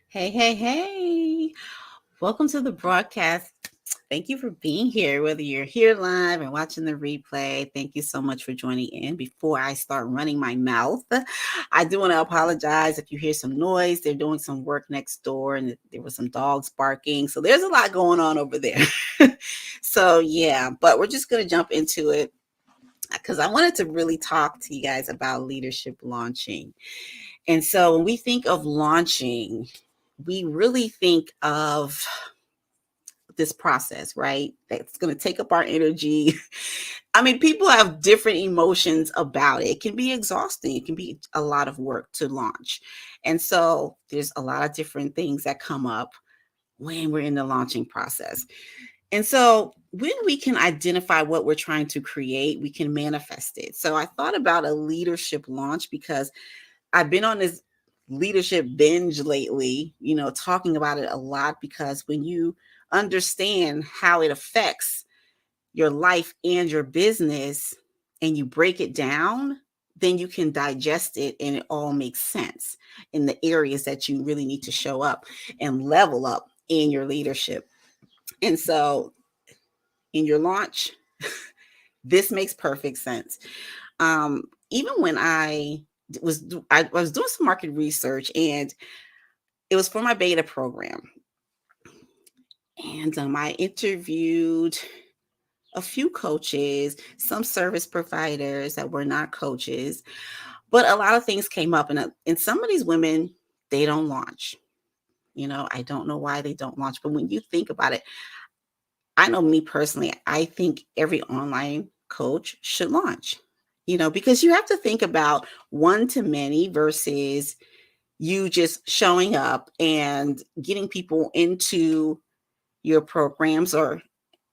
Hey, hey, hey. Welcome to the broadcast. Thank you for being here, whether you're here live and watching the replay. Thank you so much for joining in. Before I start running my mouth, I do want to apologize if you hear some noise. They're doing some work next door and there were some dogs barking. So there's a lot going on over there. So, yeah, but we're just going to jump into it because I wanted to really talk to you guys about leadership launching. And so when we think of launching, we really think of this process, right? That's going to take up our energy. I mean, people have different emotions about it. It can be exhausting. It can be a lot of work to launch. And so there's a lot of different things that come up when we're in the launching process. And so when we can identify what we're trying to create, we can manifest it. So I thought about a leadership launch because I've been on this leadership binge lately, talking about it a lot because when you understand how it affects your life and your business and you break it down, then you can digest it and it all makes sense in the areas that you really need to show up and level up in your leadership. And so in your launch, this makes perfect sense. Even when I was doing some market research and it was for my beta program. And I interviewed a few coaches, some service providers that were not coaches, but a lot of things came up. And some of these women, they don't launch. I don't know why they don't launch, but when you think about it, I know me personally, I think every online coach should launch, because you have to think about one to many versus you just showing up and getting people into your programs or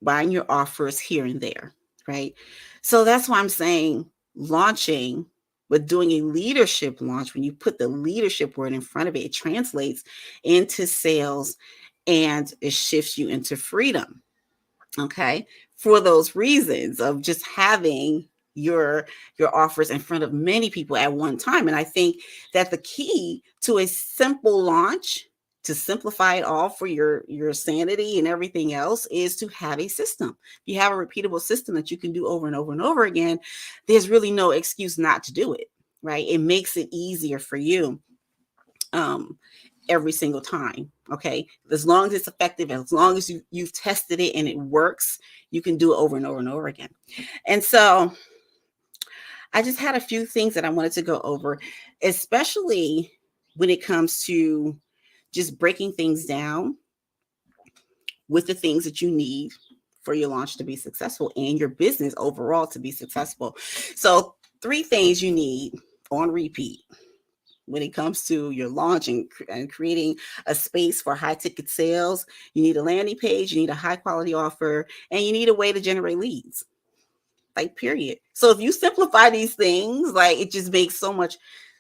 buying your offers here and there, right? So that's why I'm saying launching, but doing a leadership launch, when you put the leadership word in front of it, it translates into sales and it shifts you into freedom. Okay. For those reasons of just having your offers in front of many people at one time. And I think that the key to a simple launch, to simplify it all for your sanity and everything else, is to have a system. If you have a repeatable system that you can do over and over and over again, there's really no excuse not to do it, right? It makes it easier for you. Every single time. Okay. As long as it's effective, as long as you've tested it and it works, you can do it over and over and over again. And so I just had a few things that I wanted to go over, especially when it comes to just breaking things down with the things that you need for your launch to be successful and your business overall to be successful. So, three things you need on repeat when it comes to your launch and creating a space for high ticket sales. You need a landing page, you need a high quality offer, and you need a way to generate leads. Like, period. So if you simplify these things, like, it just makes so much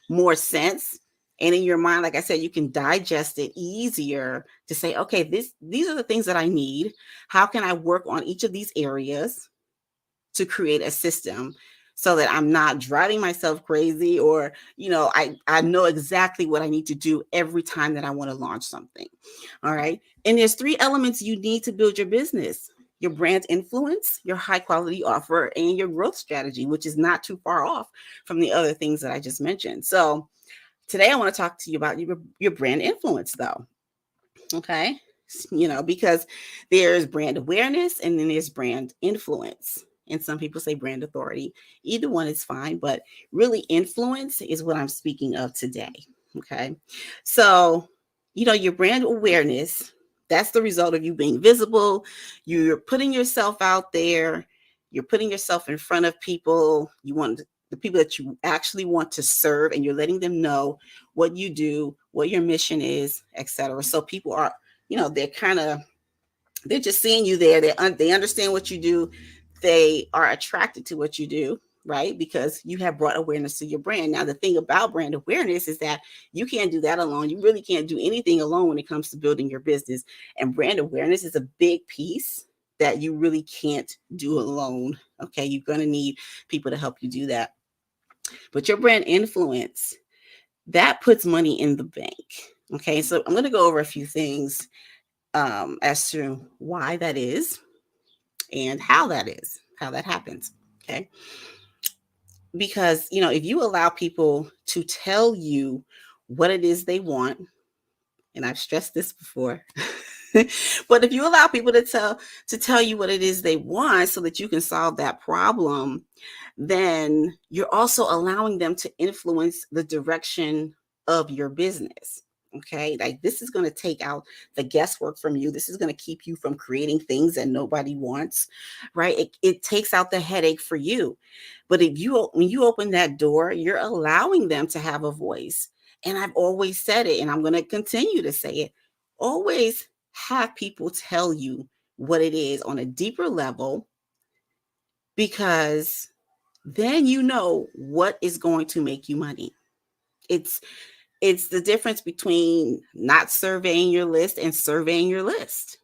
more sense. And in your mind, like I said, you can digest it easier to say, okay, these are the things that I need. How can I work on each of these areas to create a system so that I'm not driving myself crazy, or, I know exactly what I need to do every time that I want to launch something. All right. And there's three elements you need to build your business: your brand influence, your high quality offer, and your growth strategy, which is not too far off from the other things that I just mentioned. So today I want to talk to you about your brand influence, though. Okay. Because there's brand awareness and then there's brand influence. And some people say brand authority. Either one is fine, but really influence is what I'm speaking of today. Okay. So, your brand awareness, that's the result of you being visible. You're putting yourself out there. You're putting yourself in front of people. You want the people that you actually want to serve, and you're letting them know what you do, what your mission is, etc. So people are, they're just seeing you there. They understand what you do. They are attracted to what you do, right? Because you have brought awareness to your brand. Now, the thing about brand awareness is that you can't do that alone. You really can't do anything alone when it comes to building your business. And brand awareness is a big piece that you really can't do alone. Okay. You're going to need people to help you do that. But your brand influence, that puts money in the bank. Okay, so I'm going to go over a few things as to why that is and how that is, how that happens. Okay, because if you allow people to tell you what it is they want, and I've stressed this before, but if you allow people to tell you what it is they want so that you can solve that problem, then you're also allowing them to influence the direction of your business. Okay, like this is going to take out the guesswork from you. This is going to keep you from creating things that nobody wants, right? It takes out the headache for you. But when you open that door, you're allowing them to have a voice. And I've always said it, and I'm going to continue to say it. Always have people tell you what it is on a deeper level, because then you know what is going to make you money. It's the difference between not surveying your list and surveying your list,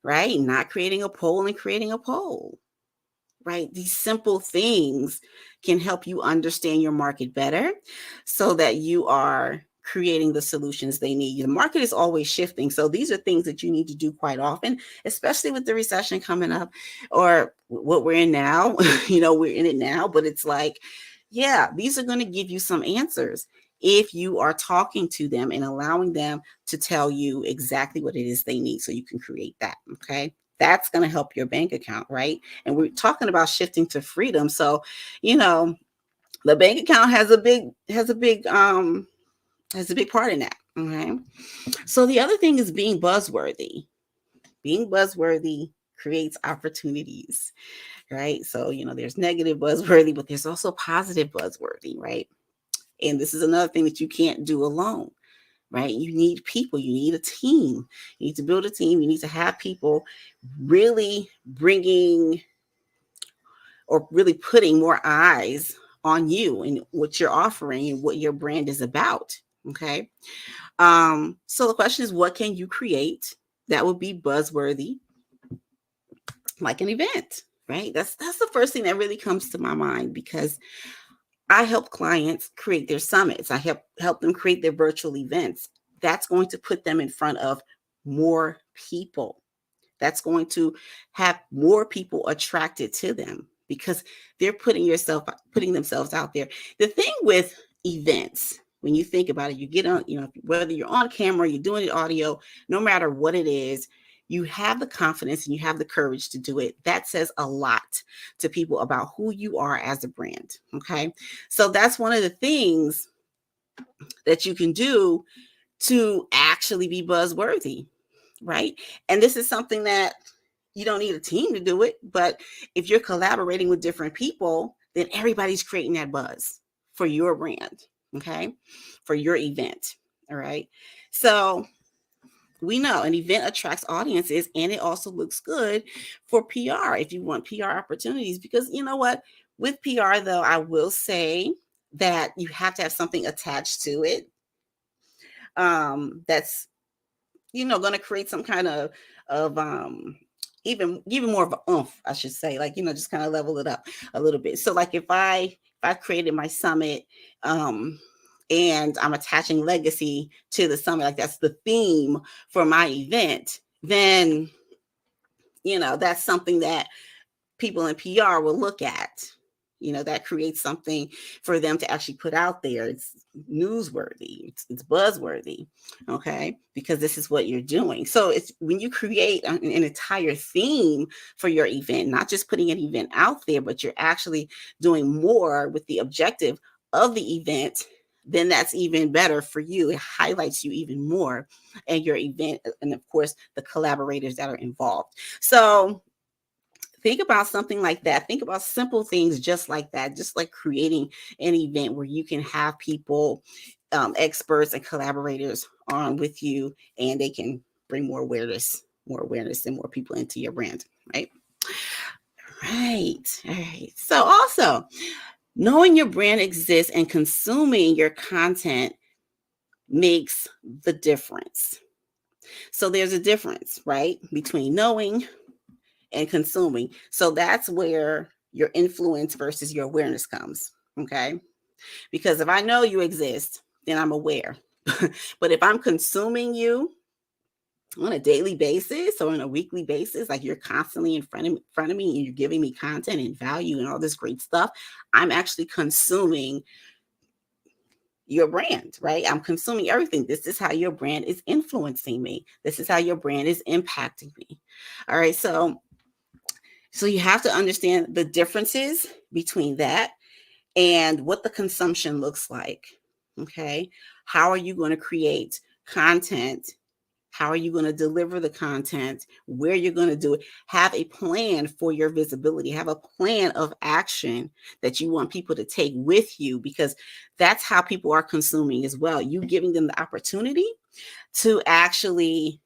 right? Not creating a poll and creating a poll, right? These simple things can help you understand your market better so that you are creating the solutions they need. The market is always shifting. So these are things that you need to do quite often, especially with the recession coming up or what we're in now. We're in it now, but it's like, yeah, these are going to give you some answers if you are talking to them and allowing them to tell you exactly what it is they need so you can create that. Okay. That's going to help your bank account, right? And we're talking about shifting to freedom. So, the bank account has a big part in that. Okay. So the other thing is being buzzworthy. Being buzzworthy creates opportunities, right? So, there's negative buzzworthy, but there's also positive buzzworthy, right? And this is another thing that you can't do alone, right? You need people, you need a team, you need to build a team, you need to have people really bringing or really putting more eyes on you and what you're offering and what your brand is about. Okay. So the question is, what can you create that would be buzzworthy, like an event, right? That's the first thing that really comes to my mind, because I help clients create their summits. I help them create their virtual events. That's going to put them in front of more people. That's going to have more people attracted to them because they're putting themselves out there. The thing with events, when you think about it, you get on, whether you're on camera, you're doing it audio, no matter what it is, you have the confidence and you have the courage to do it. That says a lot to people about who you are as a brand. Okay. So that's one of the things that you can do to actually be buzzworthy, right? And this is something that you don't need a team to do it, but if you're collaborating with different people, then everybody's creating that buzz for your brand, okay? For your event, all right? So we know an event attracts audiences, and it also looks good for PR if you want PR opportunities, because you know what? With PR, though, I will say that you have to have something attached to it that's going to create some kind of even more of a oomph, I should say, like, just kind of level it up a little bit. So like if I created my summit, and I'm attaching legacy to the summit, like that's the theme for my event, then that's something that people in PR will look at. That creates something for them to actually put out there. It's newsworthy, it's buzzworthy, okay? Because this is what you're doing. So it's when you create an entire theme for your event, not just putting an event out there, but you're actually doing more with the objective of the event, then that's even better for you. It highlights you even more and your event, and of course the collaborators that are involved. So think about something like that. Think about simple things just like that, just like creating an event where you can have people, experts and collaborators on with you, and they can bring more awareness and more people into your brand, right? Right. All right. So also, knowing your brand exists and consuming your content makes the difference. So there's a difference, right, between knowing and consuming. So that's where your influence versus your awareness comes. Okay. Because if I know you exist, then I'm aware. But if I'm consuming you on a daily basis or on a weekly basis, like you're constantly in front of me and you're giving me content and value and all this great stuff, I'm actually consuming your brand, right? I'm consuming everything. This is how your brand is influencing me. This is how your brand is impacting me. All right. So you have to understand the differences between that and what the consumption looks like. Okay. How are you going to create content? How are you going to deliver the content? Where you're going to do it? Have a plan for your visibility. Have a plan of action that you want people to take with you, because that's how people are consuming as well. You giving them the opportunity to actually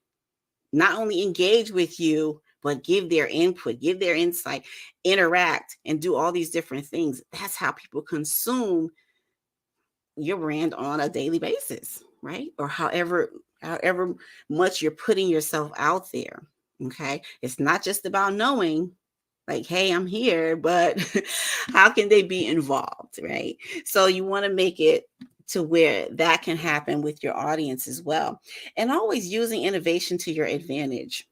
not only engage with you, but give their input, give their insight, interact, and do all these different things. That's how people consume your brand on a daily basis, right? Or however much you're putting yourself out there. Okay. It's not just about knowing, like, hey, I'm here, but how can they be involved, right? So you want to make it to where that can happen with your audience as well. And always using innovation to your advantage.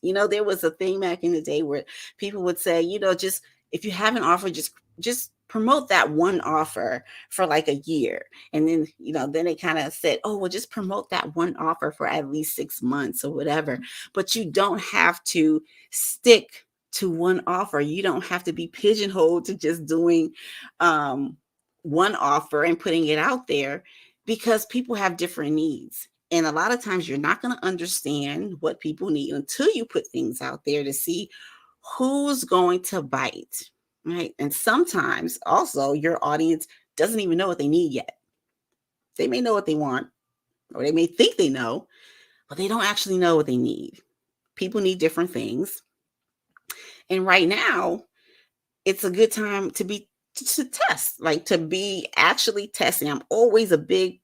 There was a thing back in the day where people would say, just if you have an offer, just promote that one offer for like a year. And then, then they kind of said, oh, well, just promote that one offer for at least 6 months or whatever. But you don't have to stick to one offer. You don't have to be pigeonholed to just doing one offer and putting it out there, because people have different needs. And a lot of times you're not going to understand what people need until you put things out there to see who's going to bite, right? And sometimes also your audience doesn't even know what they need yet. They may know what they want, or they may think they know, but they don't actually know what they need. People need different things. And right now, it's a good time to test, like to be actually testing. I'm always a big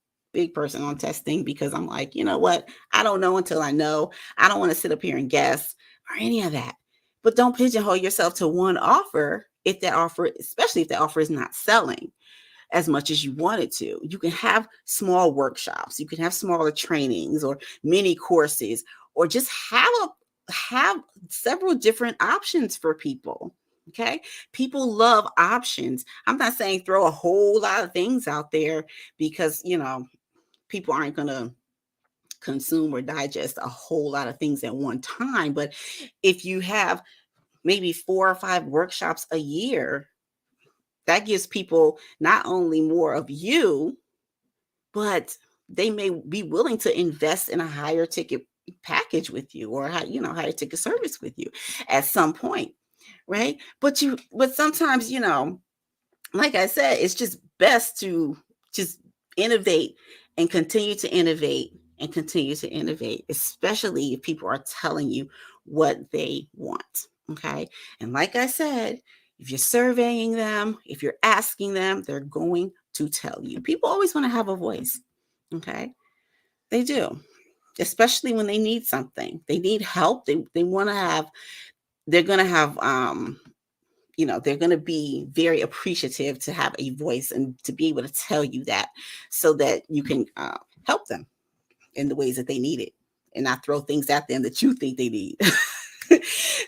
person on testing, because I'm like, you know what? I don't know until I know. I don't want to sit up here and guess or any of that. But don't pigeonhole yourself to one offer especially if the offer is not selling as much as you want it to. You can have small workshops, you can have smaller trainings or mini courses, or just have several different options for people. Okay. People love options. I'm not saying throw a whole lot of things out there, because, people aren't going to consume or digest a whole lot of things at one time. But if you have maybe 4 or 5 workshops a year, that gives people not only more of you, but they may be willing to invest in a higher ticket package with you, or higher ticket service with you at some point, right? But sometimes, like I said, it's just best to just innovate and continue to innovate and continue to innovate, especially if people are telling you what they want. Okay. And like I said, if you're surveying them, if you're asking them, they're going to tell you. People always want to have a voice. Okay. They do, especially when they need something. They need help. They want to have, they're going to have, they're going to be very appreciative to have a voice and to be able to tell you that, so that you can help them in the ways that they need it, and not throw things at them that you think they need.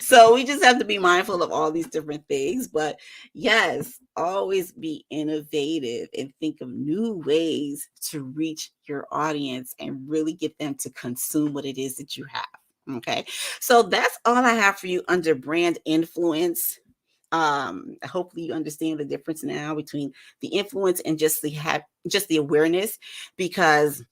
So we just have to be mindful of all these different things. But yes, always be innovative and think of new ways to reach your audience and really get them to consume what it is that you have. Okay. So that's all I have for you under brand influence. Hopefully you understand the difference now between the influence and just the awareness, because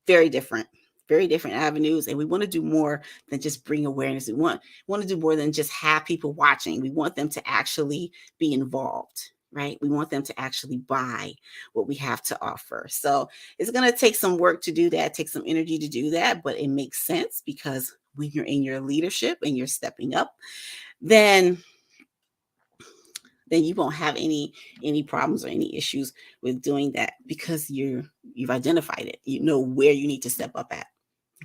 very different avenues. And we want to do more than just bring awareness. We want to do more than just have people watching. We want them to actually be involved, right? We want them to actually buy what we have to offer. So it's going to take some work to do that, take some energy to do that, but it makes sense, because when you're in your leadership and you're stepping up, then you won't have any problems or any issues with doing that, because you've identified it. You know where you need to step up at.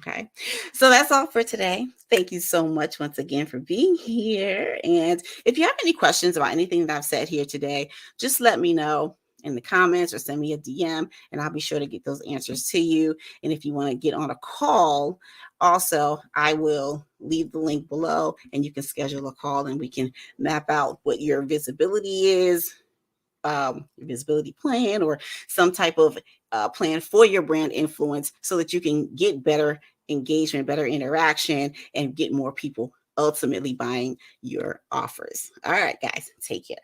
Okay. So that's all for today. Thank you so much once again for being here. And if you have any questions about anything that I've said here today, just let me know, in the comments or send me a DM, and I'll be sure to get those answers to you. And if you want to get on a call, also, I will leave the link below and you can schedule a call and we can map out what your visibility is, your visibility plan, or some type of plan for your brand influence so that you can get better engagement, better interaction, and get more people ultimately buying your offers. All right, guys, take care.